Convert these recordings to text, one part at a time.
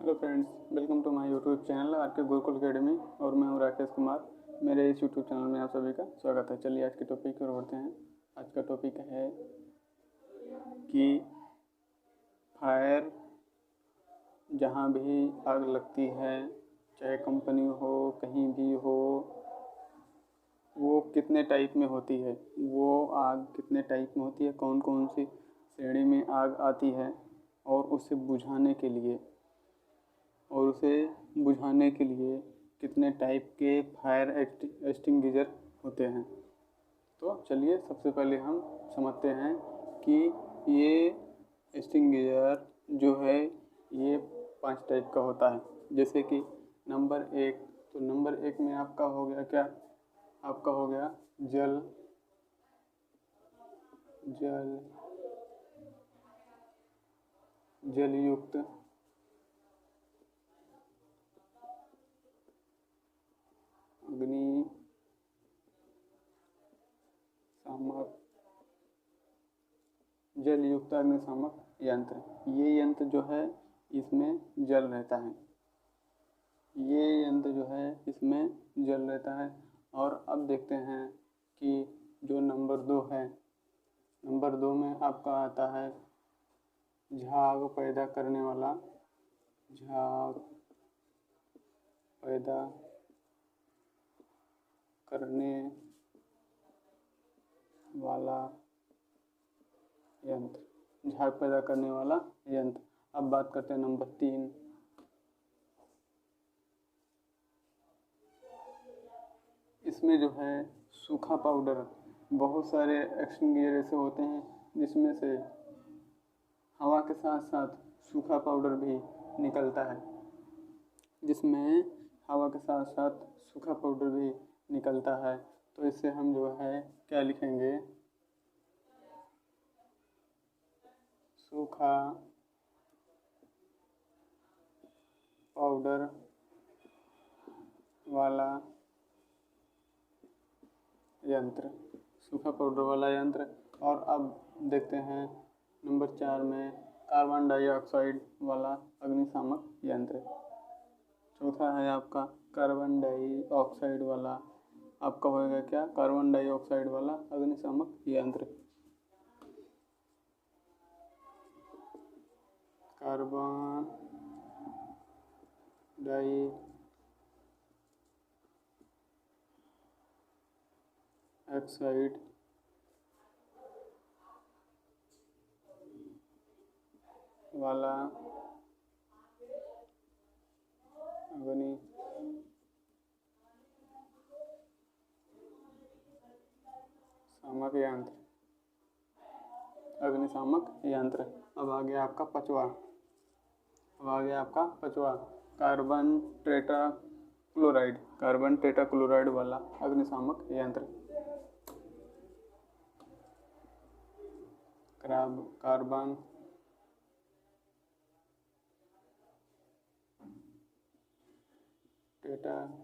Hello friends, welcome to my YouTube channel R K Gurukul academy. और मैं हूं राकेश कुमार। मेरे इस यूट्यूब चैनल में आप सभी का स्वागत है। चलिए आज के टॉपिक की ओर बढ़ते हैं। आज का टॉपिक है कि फायर जहां भी आग लगती है, चाहे कंपनी हो, कहीं भी हो, वो कितने टाइप में होती है, वो आग कितने टाइप में होती है, कौन कौन सी श्रेणी में आग आती है, और उसे बुझाने के लिए कितने टाइप के फायर एक्सटिंग्विशर होते हैं। तो चलिए सबसे पहले हम समझते हैं कि ये एक्सटिंग्विशर जो है ये 5 टाइप का होता है। जैसे कि नंबर 1, तो नंबर 1 में आपका हो गया क्या, आपका हो गया जलयुक्त अग्निशामक यंत्र। ये यंत्र जो है इसमें जल रहता है, और अब देखते हैं कि जो नंबर 2 है, नंबर 2 में आपका आता है झाग पैदा करने वाला यंत्र। अब बात करते हैं नंबर 3। इसमें जो है सूखा पाउडर, बहुत सारे एक्सटिंग्विशर ऐसे होते हैं जिसमें से हवा के साथ साथ सूखा पाउडर भी निकलता है। तो इससे हम जो है क्या लिखेंगे, सूखा पाउडर वाला यंत्र। और अब देखते हैं नंबर 4 में कार्बन डाइऑक्साइड वाला अग्निशामक यंत्र। चौथा है आपका कार्बन डाइऑक्साइड वाला, आपका होएगा क्या, कार्बन डाइऑक्साइड वाला अग्निशामक यंत्र। कार्बन डाइऑक्साइड वाला अग्निशामक यंत्र। अब आ गया आपका पांचवा, कार्बन टेट्राक्लोराइड वाला अग्निशामक यंत्र। कार्बन टेट्राक्लोराइड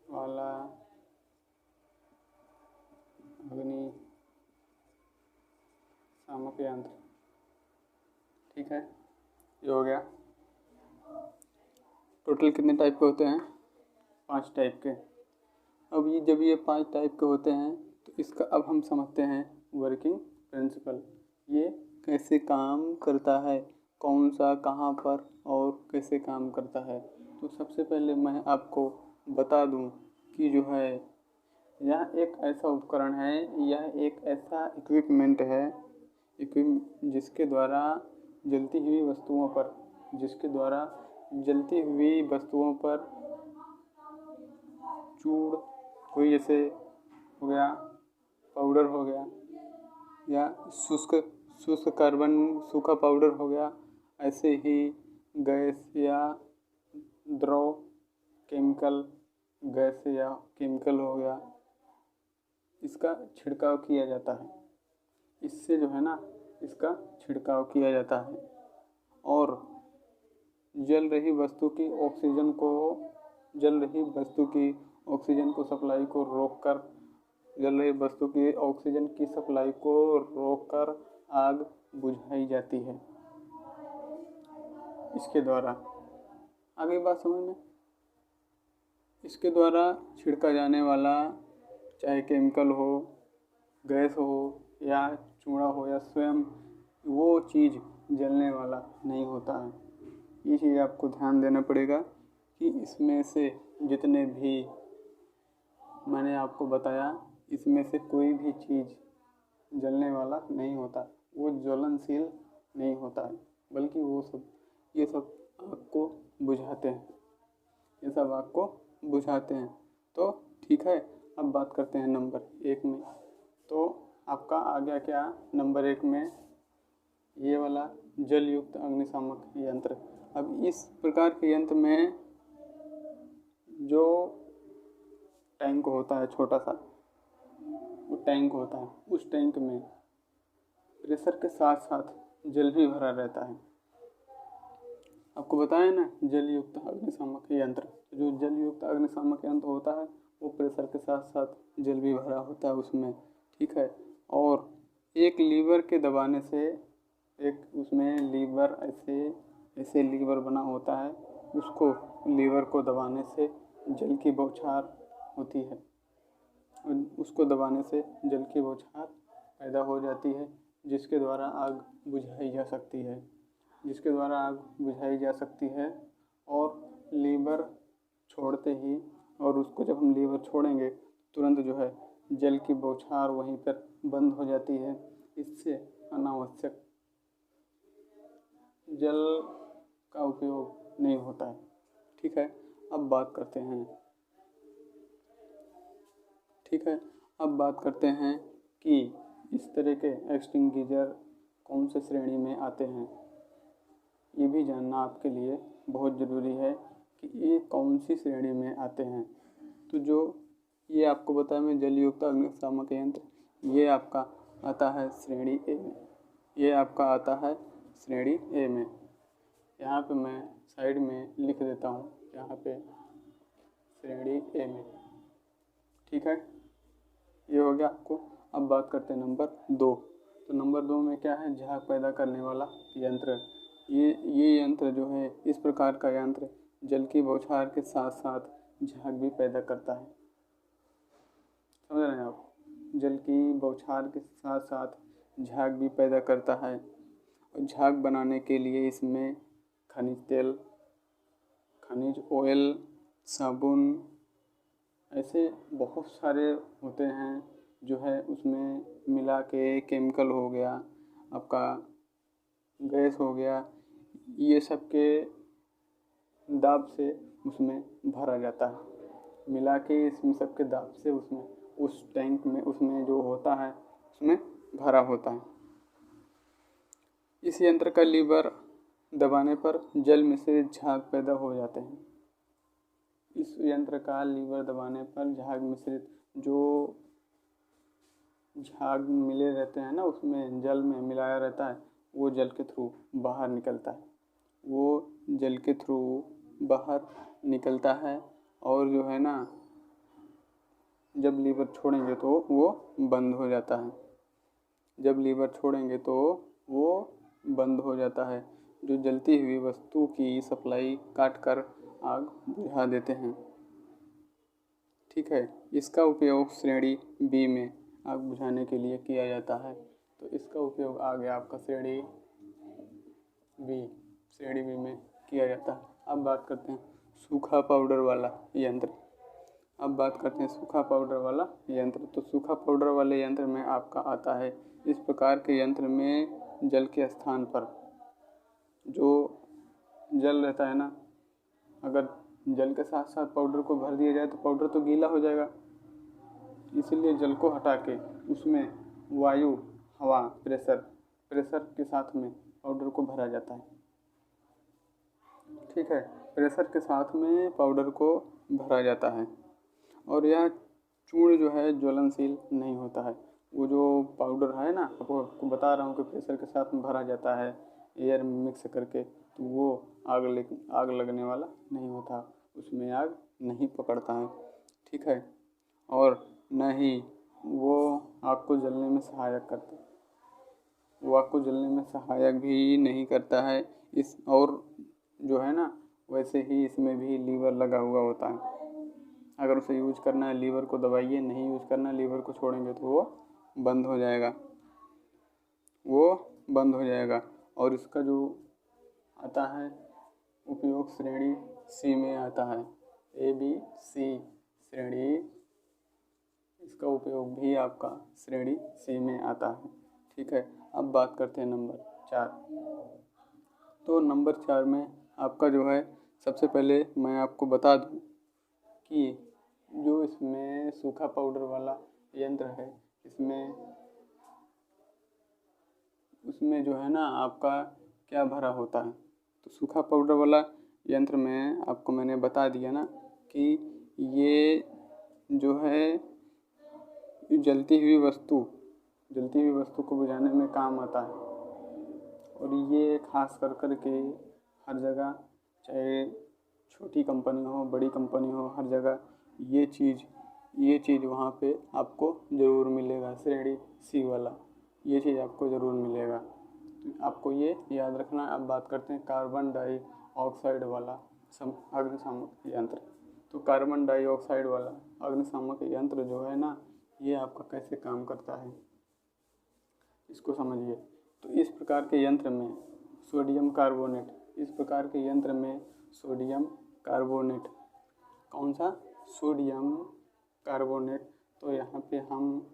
वाला अग्निशामक यंत्र। ठीक है, ये हो गया। टोटल कितने टाइप के होते हैं, 5 टाइप के। अब जब ये 5 टाइप के होते हैं तो इसका अब हम समझते हैं वर्किंग प्रिंसिपल। ये कैसे काम करता है, कौन सा कहाँ पर और कैसे काम करता है। तो सबसे पहले मैं आपको बता दूं कि जो है यह एक ऐसा उपकरण है, यह एक ऐसा इक्विपमेंट है जिसके द्वारा जलती हुई वस्तुओं पर चूड़, कोई जैसे हो गया पाउडर हो गया, या सूखा पाउडर हो गया, ऐसे ही गैस या द्रव केमिकल हो गया, इसका छिड़काव किया जाता है। इससे जो है ना, इसका छिड़काव किया जाता है और जल रही वस्तु की ऑक्सीजन को सप्लाई को रोककर जल रही वस्तु की ऑक्सीजन की सप्लाई को रोककर आग बुझाई जाती है। इसके द्वारा आगे बात समझ में, इसके द्वारा छिड़का जाने वाला चाहे केमिकल हो, गैस हो या चूड़ा हो या स्वयं वो चीज़ जलने वाला नहीं होता है। ये चीज़ आपको ध्यान देना पड़ेगा कि इसमें से जितने भी मैंने आपको बताया, इसमें से कोई भी चीज़ जलने वाला नहीं होता, वो ज्वलनशील नहीं होता है, बल्कि ये सब आग को बुझाते हैं, ये सब आग को बुझाते हैं। तो ठीक है, अब बात करते हैं नंबर 1 में। तो आपका आ गया क्या नंबर 1 में, ये वाला जल युक्त अग्निशामक यंत्र। अब इस प्रकार के यंत्र में जो टैंक होता है, छोटा सा वो टैंक होता है, उस टैंक में प्रेशर के साथ साथ जल भी भरा रहता है। आपको बताया ना जल युक्त अग्निशामक यंत्र, जो जल युक्त अग्निशामक यंत्र होता है वो प्रेशर के साथ साथ जल भी भरा होता है उसमें, ठीक है। और एक लीवर के दबाने से, एक उसमें लीवर ऐसे लीवर बना होता है, उसको लीवर को दबाने से जल की बौछार होती है, उसको दबाने से जल की बौछार पैदा हो जाती है, जिसके द्वारा आग बुझाई जा सकती है। और लीवर छोड़ते ही, और उसको जब हम लीवर छोड़ेंगे तुरंत जो है जल की बौछार वहीं पर बंद हो जाती है। इससे अनावश्यक जल का उपयोग नहीं होता है, ठीक है। अब बात करते हैं कि इस तरह के एक्सटिंग्विशर कौन से श्रेणी में आते हैं। ये भी जानना आपके लिए बहुत ज़रूरी है कि ये कौन सी श्रेणी में आते हैं। तो जो ये आपको बताया मैं जल युक्त अग्निशामक यंत्र, ये आपका आता है श्रेणी ए में, यहाँ पे मैं साइड में लिख देता हूँ, यहाँ पे श्रेणी ए में, ठीक है। ये हो गया आपको। अब बात करते हैं नंबर 2। तो नंबर 2 में क्या है, झाग पैदा करने वाला यंत्र। ये यंत्र जो है, इस प्रकार का यंत्र जल की बौछार के साथ साथ झाग भी पैदा करता है। समझ रहे हैं आप, जल की बौछार के साथ साथ झाग भी पैदा करता है। और झाग बनाने के लिए इसमें खनिज तेल, खनिज ऑयल, साबुन, ऐसे बहुत सारे होते हैं जो है उसमें मिला के, केमिकल हो गया आपका, गैस हो गया, ये सब के दाब से उसमें भरा जाता है, मिला के इसमें सब के दाब से उसमें उस टैंक में उसमें जो होता है उसमें भरा होता है। इस यंत्र का लीवर दबाने पर जल मिश्रित झाग पैदा हो जाते हैं। इस यंत्र का लीवर दबाने पर झाग मिश्रित जो झाग मिले रहते हैं ना, उसमें जल में मिलाया रहता है, वो जल के थ्रू बाहर निकलता है। और जो है ना, जब लीवर छोड़ेंगे तो वो बंद हो जाता है, जो जलती हुई वस्तु की सप्लाई काट कर आग बुझा देते हैं, ठीक है। इसका उपयोग श्रेणी बी में आग बुझाने के लिए किया जाता है। तो इसका उपयोग आ गया आपका श्रेणी बी में किया जाता है। अब बात करते हैं सूखा पाउडर वाला यंत्र। तो सूखा पाउडर वाले यंत्र में आपका आता है, इस प्रकार के यंत्र में जल के स्थान पर जो जल रहता है ना, अगर जल के साथ साथ पाउडर को भर दिया जाए तो पाउडर तो गीला हो जाएगा, इसलिए जल को हटा के उसमें वायु, हवा, प्रेशर के साथ में पाउडर को भरा जाता है, ठीक है। प्रेशर के साथ में पाउडर को भरा जाता है और यह चूर्ण जो है ज्वलनशील नहीं होता है। वो जो पाउडर है ना, आपको बता रहा हूँ कि प्रेशर के साथ में भरा जाता है एयर मिक्स करके, तो वो आग लगने वाला नहीं होता, उसमें आग नहीं पकड़ता है, ठीक है। और न ही वो आग को जलने में सहायक करता है, वो आग को जलने में सहायक भी नहीं करता है। इस और जो है ना, वैसे ही इसमें भी लीवर लगा हुआ होता है। अगर उसे यूज करना है लीवर को दबाइए, नहीं यूज करना लीवर को छोड़ेंगे तो वो बंद हो जाएगा, वो बंद हो जाएगा। और इसका जो आता है उपयोग श्रेणी सी में आता है, ABC श्रेणी, इसका उपयोग भी आपका श्रेणी सी में आता है। ठीक है, अब बात करते हैं नंबर 4। तो नंबर 4 में आपका जो है, सबसे पहले मैं आपको बता दूं कि जो इसमें सूखा पाउडर वाला यंत्र है, उसमें जो है ना आपका क्या भरा होता है। तो सूखा पाउडर वाला यंत्र में आपको मैंने बता दिया ना कि ये जो है जलती हुई वस्तु को बुझाने में काम आता है। और ये खास कर के हर जगह, चाहे छोटी कंपनी हो बड़ी कंपनी हो, हर जगह ये चीज़ वहाँ पे आपको ज़रूर मिलेगा। श्रेणी सी वाला ये चीज़ आपको ज़रूर मिलेगा, तो आपको ये याद रखना है। अब बात करते हैं कार्बन डाइऑक्साइड वाला अग्निशामक यंत्र। तो कार्बन डाइऑक्साइड वाला अग्निशामक यंत्र जो है ना, ये आपका कैसे काम करता है इसको समझिए। तो इस प्रकार के यंत्र में सोडियम कार्बोनेट, कौन सा? Sodium carbonate. तो यहाँ पे हम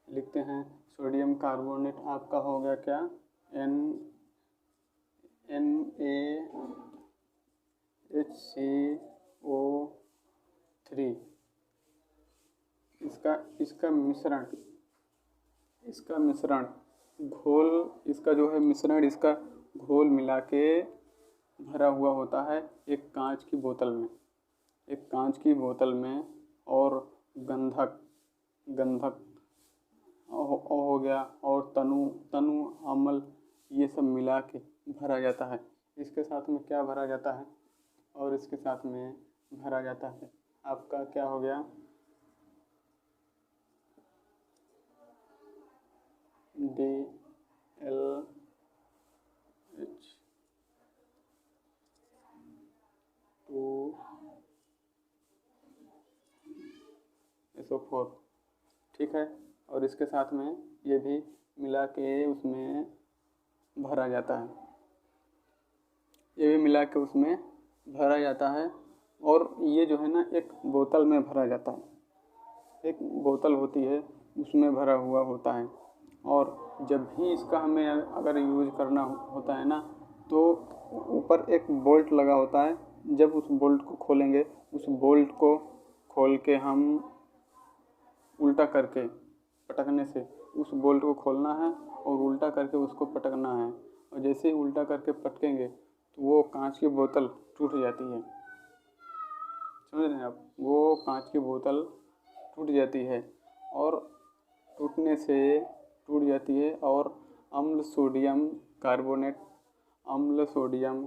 लिखते हैं सोडियम कार्बोनेट आपका हो गया क्या, NaHCO3। इसका मिश्रण घोल, इसका जो है मिश्रण, इसका घोल मिला के भरा हुआ होता है एक कांच की बोतल में। और गंधक हो गया, और तनु अम्ल, ये सब मिला के भरा जाता है। इसके साथ में क्या भरा जाता है, और इसके साथ में भरा जाता है आपका क्या हो गया, DLH2SO4। ठीक है, और इसके साथ में ये भी मिला के उसमें भरा जाता है, और ये जो है ना एक बोतल में भरा जाता है, एक बोतल होती है उसमें भरा हुआ होता है। और जब भी इसका हमें अगर यूज करना होता है ना, तो ऊपर एक बोल्ट लगा होता है। जब उस बोल्ट को खोलेंगे, उस बोल्ट को खोल के हम उल्टा करके पटकने से उस बोल्ट को खोलना है और उल्टा करके उसको पटकना है। और जैसे ही उल्टा करके पटकेंगे तो वो कांच की बोतल टूट जाती है। समझ रहे हैं आप? वो कांच की बोतल टूट जाती है, और टूटने से टूट जाती है, और अम्ल सोडियम कार्बोनेट अम्ल सोडियम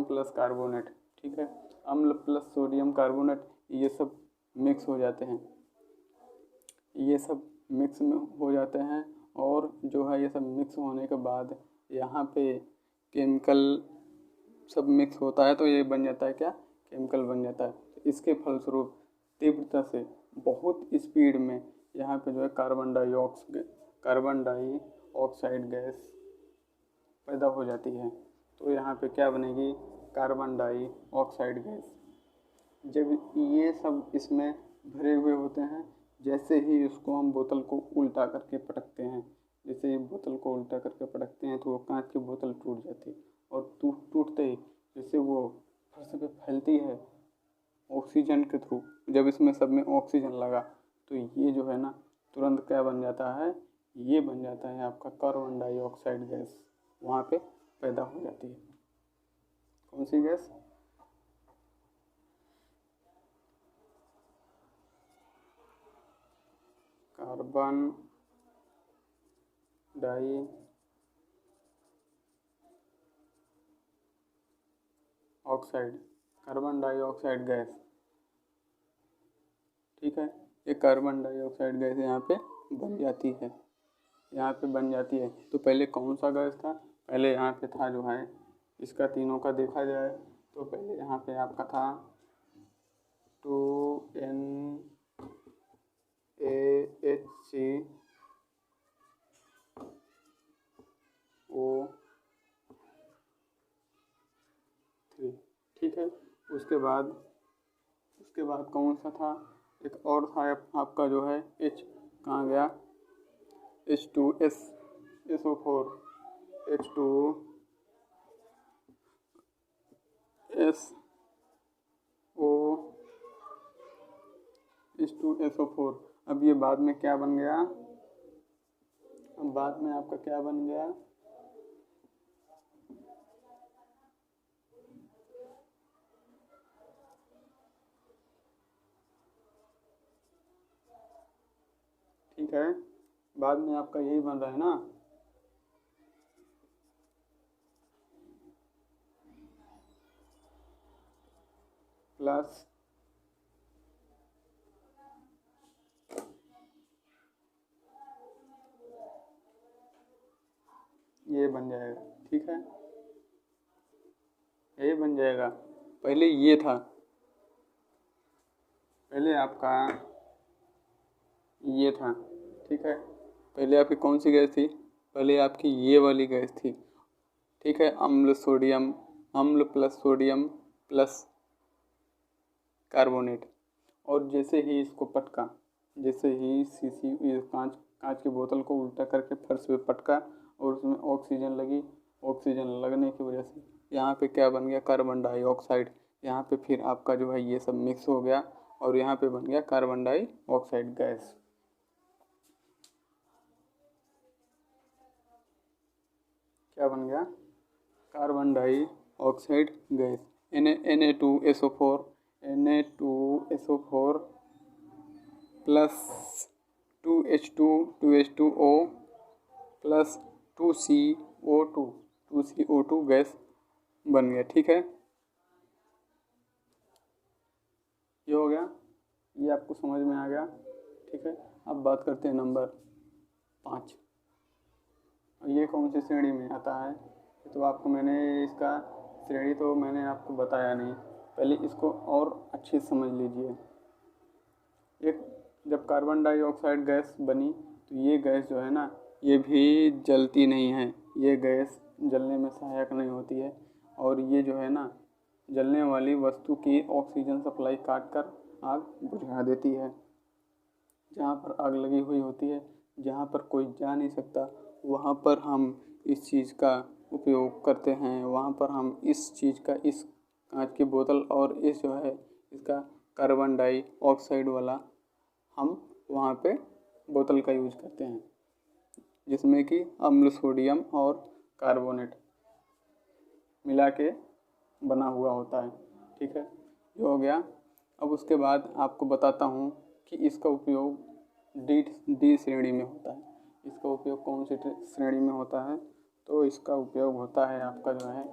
प्लस कार्बोनेट। ठीक है, अम्ल प्लस सोडियम कार्बोनेट ये सब मिक्स हो जाते हैं, और जो है ये सब मिक्स होने के बाद यहाँ पे केमिकल सब मिक्स होता है, तो ये बन जाता है क्या, केमिकल बन जाता है। इसके फलस्वरूप तीव्रता से बहुत स्पीड में यहाँ पे जो है कार्बन डाइऑक्साइड गैस पैदा हो जाती है। तो यहाँ पे क्या बनेगी, कार्बन डाइऑक्साइड गैस। जब ये सब इसमें भरे हुए होते हैं, जैसे ही उसको हम बोतल को उल्टा करके पटकते हैं, तो वो कांच की बोतल टूट जाती है। और टूटते ही जैसे वो फर्श पे फैलती है ऑक्सीजन के थ्रू, जब इसमें सब में ऑक्सीजन लगा, तो ये जो है ना तुरंत क्या बन जाता है, ये बन जाता है आपका कार्बन डाइऑक्साइड गैस, वहाँ पे पैदा हो जाती है। कौन सी gas? Carbon dioxide, carbon dioxide gas. ठीक है, ये कार्बन डाइऑक्साइड गैस यहाँ पे बन जाती है, यहाँ पे बन जाती है। तो पहले कौन सा गैस था? पहले यहाँ पे था जो है, इसका तीनों का देखा जाए तो पहले यहाँ पे आपका था 2NaHCO3। ठीक है, उसके बाद कौन सा था? एक और था आपका जो है H, कहाँ गया? H2S SO4, H2SO4। अब ये बाद में क्या बन गया? अब बाद में आपका क्या बन गया? ठीक है, बाद में आपका यही बन रहा है ना। प्लस ये बन जाएगा। ठीक है, ये बन जाएगा। पहले ये था, पहले आपका ये था। ठीक है, पहले आपकी कौन सी गैस थी? पहले आपकी ये वाली गैस थी। ठीक है, अम्ल प्लस सोडियम प्लस कार्बोनेट। और जैसे ही इसको पटका, जैसे ही शीशी कांच की बोतल को उल्टा करके फर्श पे पटका और उसमें ऑक्सीजन लगी, ऑक्सीजन लगने की वजह से यहाँ पे क्या बन गया? Carbon dioxide. यहाँ पे फिर आपका जो है ये सब मिक्स हो गया और यहाँ पे बन गया कार्बन डाइऑक्साइड गैस। क्या बन गया? Carbon dioxide gas. Na2SO4 plus 2H2O plus 2CO2 gas बन गया। ठीक है, ये हो गया, ये आपको समझ में आ गया। ठीक है, अब बात करते हैं नंबर 5। ये कौन सी श्रेणी में आता है? तो आपको मैंने इसका श्रेणी तो मैंने आपको बताया नहीं, पहले इसको और अच्छे से समझ लीजिए। एक जब कार्बन डाइऑक्साइड गैस बनी तो ये गैस जो है ना, ये भी जलती नहीं है, ये गैस जलने में सहायक नहीं होती है। और ये जो है ना, जलने वाली वस्तु की ऑक्सीजन सप्लाई काट कर आग बुझा देती है। जहाँ पर आग लगी हुई होती है, जहाँ पर कोई जा नहीं सकता, वहाँ पर हम इस चीज़ का उपयोग करते हैं। वहाँ पर हम इस चीज़ का, इस कांच की बोतल और इस जो है इसका कार्बन डाइऑक्साइड वाला, हम वहाँ पे बोतल का यूज करते हैं, जिसमें कि अम्ल सोडियम और कार्बोनेट मिला के बना हुआ होता है। ठीक है, ये हो गया। अब उसके बाद आपको बताता हूँ कि इसका उपयोग डी श्रेणी में होता है। इसका उपयोग कौन सी श्रेणी में होता है? तो इसका उपयोग होता है आपका जो है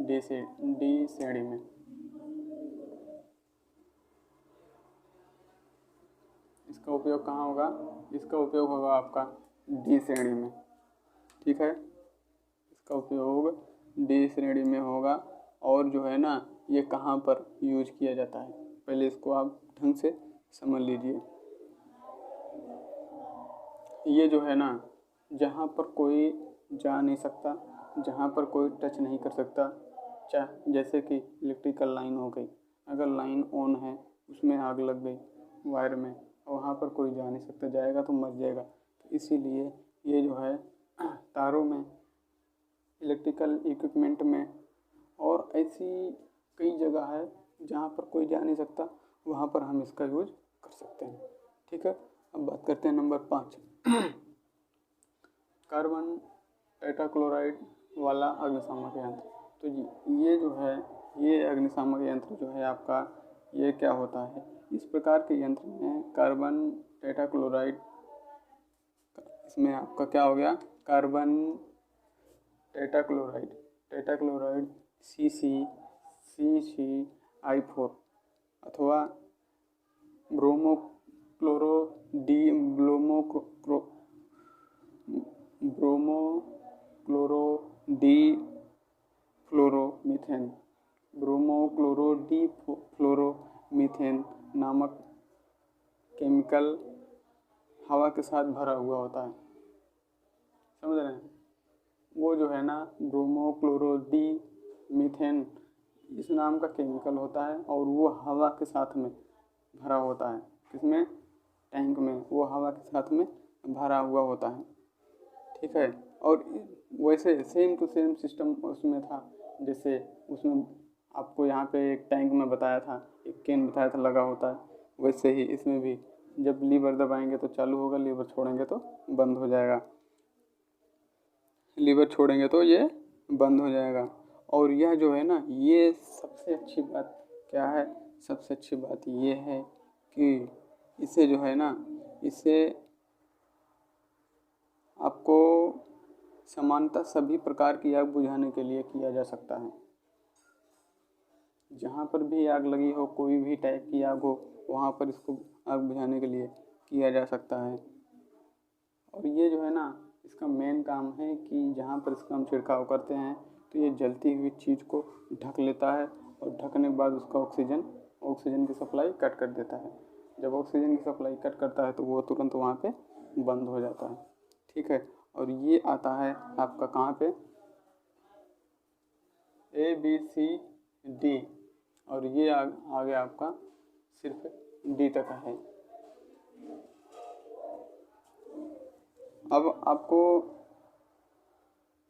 डी श्रेणी में। इसका उपयोग कहाँ होगा? इसका उपयोग होगा आपका डी श्रेणी में। ठीक है, इसका उपयोग डी श्रेणी में होगा। और जो है ना, ये कहाँ पर यूज किया जाता है, पहले इसको आप ढंग से समझ लीजिए। ये जो है ना, जहाँ पर कोई जा नहीं सकता, जहाँ पर कोई टच नहीं कर सकता, चाहे जैसे कि इलेक्ट्रिकल लाइन हो गई, अगर लाइन ऑन है, उसमें आग लग गई वायर में, वहाँ पर कोई जा नहीं सकता, जाएगा तो मर जाएगा। तो इसीलिए ये जो है तारों में, इलेक्ट्रिकल इक्विपमेंट में और ऐसी कई जगह है जहाँ पर कोई जा नहीं सकता, वहाँ पर हम इसका यूज कर सकते हैं। ठीक है, अब बात करते हैं नंबर 5, कार्बन टेट्राक्लोराइड वाला अग्निशामक यंत्र। तो ये जो है ये अग्निशामक यंत्र जो है आपका, ये क्या होता है, इस प्रकार के यंत्र में कार्बन टेट्राक्लोराइड, इसमें आपका क्या हो गया, कार्बन टेट्राक्लोराइड CC(CCl4) अथवा ब्रोमोक्लोरोडीफ्लोरोमीथेन नामक केमिकल हवा के साथ भरा हुआ होता है। समझ रहे हैं? वो जो है ना ब्रोमोक्लोरोडीमीथेन इस नाम का केमिकल होता है और वो हवा के साथ में भरा होता है। किसमें? टैंक में, वो हवा के साथ में भरा हुआ होता है। ठीक है। और वैसे सेम टू सेम सिस्टम उसमें था, जैसे उसमें आपको यहाँ पे एक टैंक में बताया था, एक कैन बताया था लगा होता है, वैसे ही इसमें भी जब लीवर दबाएंगे तो चालू होगा, लीवर छोड़ेंगे तो बंद हो जाएगा, लीवर छोड़ेंगे तो ये बंद हो जाएगा। और यह जो है ना, ये सबसे अच्छी बात क्या है, सबसे अच्छी बात ये है कि इसे जो है ना, इसे आपको समानतः सभी प्रकार की आग बुझाने के लिए किया जा सकता है। जहाँ पर भी आग लगी हो, कोई भी टाइप की आग हो, वहाँ पर इसको आग बुझाने के लिए किया जा सकता है। और ये जो है ना, इसका मेन काम है कि जहाँ पर इसका हम छिड़काव करते हैं तो ये जलती हुई चीज़ को ढक लेता है और ढकने के बाद उसका ऑक्सीजन की सप्लाई कट कर देता है। जब ऑक्सीजन की सप्लाई कट करता है तो वो तुरंत वहाँ पे बंद हो जाता है। ठीक है। और ये आता है आपका कहाँ पे, ABCD, और ये आगे आपका सिर्फ D तक है। अब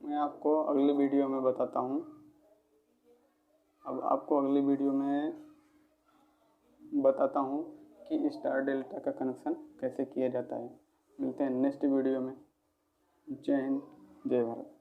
मैं आपको अगली वीडियो में बताता हूँ। अब आपको अगली वीडियो में बताता हूँ कि स्टार डेल्टा का कनेक्शन कैसे किया जाता है। मिलते हैं नेक्स्ट वीडियो में। जय हिंद, जय भारत।